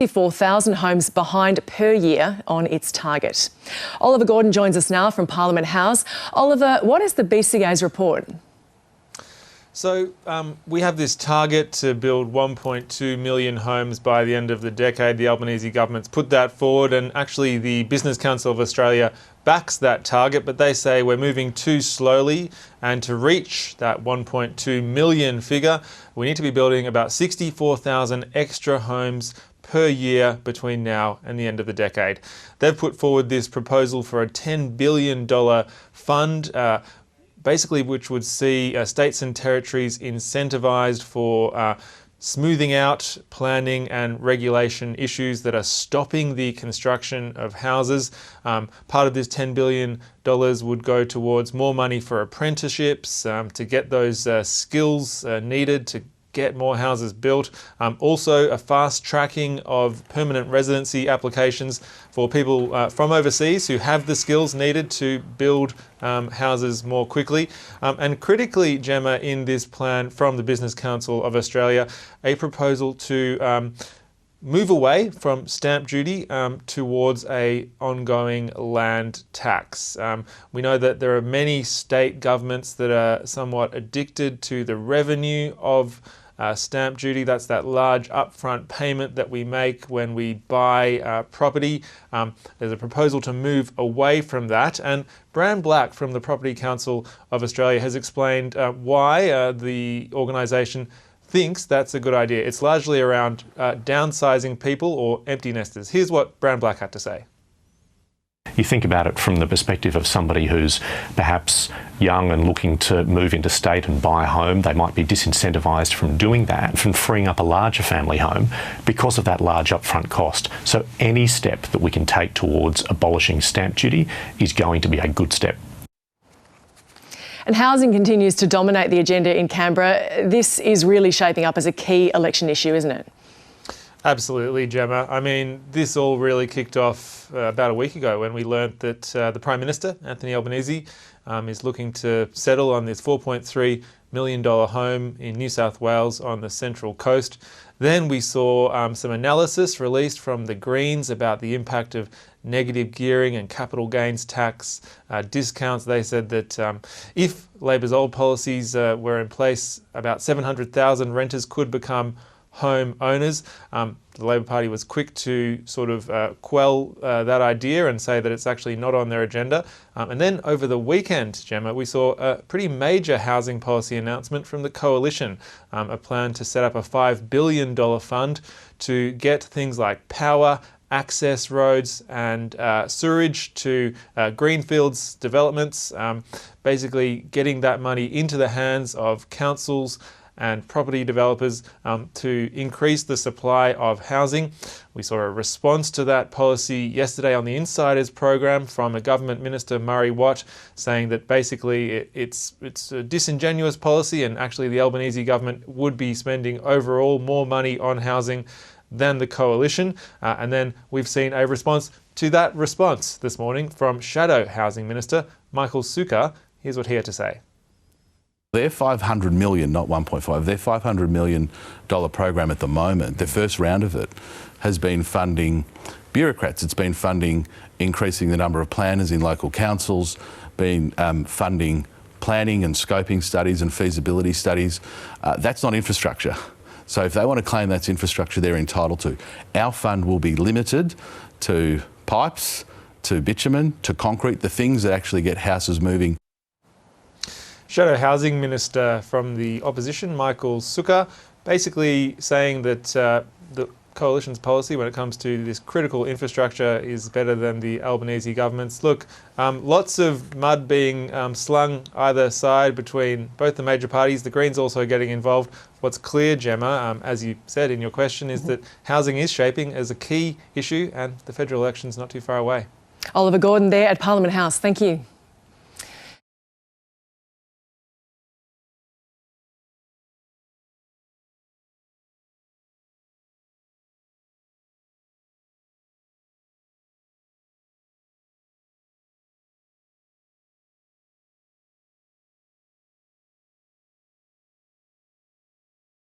4,000 homes behind per year on its target. Oliver Gordon joins us now from Parliament House. Oliver, what is the BCA's report? So we have this target to build 1.2 million homes by the end of the decade. The Albanese government's put that forward, and actually the Business Council of Australia backs that target, but they say we're moving too slowly, and to reach that 1.2 million figure, we need to be building about 64,000 extra homes per year between now and the end of the decade. They've put forward this proposal for a $10 billion fund, basically which would see states and territories incentivised for smoothing out planning and regulation issues that are stopping the construction of houses. Part of this $10 billion would go towards more money for apprenticeships to get those skills needed to get more houses built. Also a fast tracking of permanent residency applications for people from overseas who have the skills needed to build houses more quickly. And critically, Gemma, in this plan from the Business Council of Australia, a proposal to move away from stamp duty towards a ongoing land tax. We know that there are many state governments that are somewhat addicted to the revenue of stamp duty. That's that large upfront payment that we make when we buy property. There's a proposal to move away from that, and Bran Black from the Property Council of Australia has explained why the organisation thinks that's a good idea. It's largely around downsizing people or empty nesters. Here's what Bran Black had to say. You think about it from the perspective of somebody who's perhaps young and looking to move interstate and buy a home. They might be disincentivised from doing that, from freeing up a larger family home because of that large upfront cost. So any step that we can take towards abolishing stamp duty is going to be a good step. And housing continues to dominate the agenda in Canberra. This is really shaping up as a key election issue, isn't it? Absolutely, Gemma. I mean, this all really kicked off about a week ago when we learnt that the Prime Minister, Anthony Albanese, is looking to settle on this $4.3 million home in New South Wales on the Central Coast. Then we saw some analysis released from the Greens about the impact of negative gearing and capital gains tax discounts. They said that if Labor's old policies were in place, about 700,000 renters could become home owners. The Labor Party was quick to sort of quell that idea and say that it's actually not on their agenda. And then over the weekend, Gemma, we saw a pretty major housing policy announcement from the Coalition, a plan to set up a $5 billion fund to get things like power, access roads and sewerage to greenfields developments, basically getting that money into the hands of councils and property developers to increase the supply of housing. We saw a response to that policy yesterday on the Insiders program from a government minister, Murray Watt, saying that basically it's a disingenuous policy, and actually the Albanese government would be spending overall more money on housing than the Coalition. And then we've seen a response to that response this morning from Shadow Housing Minister Michael Sukkar. Here's what he had to say. Their $500 million, not 1.5, their $500 million program at the moment, their first round of it, has been funding bureaucrats. It's been funding increasing the number of planners in local councils, been funding planning and scoping studies and feasibility studies. That's not infrastructure. So if they want to claim that's infrastructure, they're entitled to. Our fund will be limited to pipes, to bitumen, to concrete, the things that actually get houses moving. Shadow Housing Minister from the opposition, Michael Sukkar, basically saying that the Coalition's policy when it comes to this critical infrastructure is better than the Albanese government's. Look, lots of mud being slung either side between both the major parties, the Greens also getting involved. What's clear, Gemma, as you said in your question, is that housing is shaping as a key issue and the federal election's not too far away. Oliver Gordon there at Parliament House. Thank you.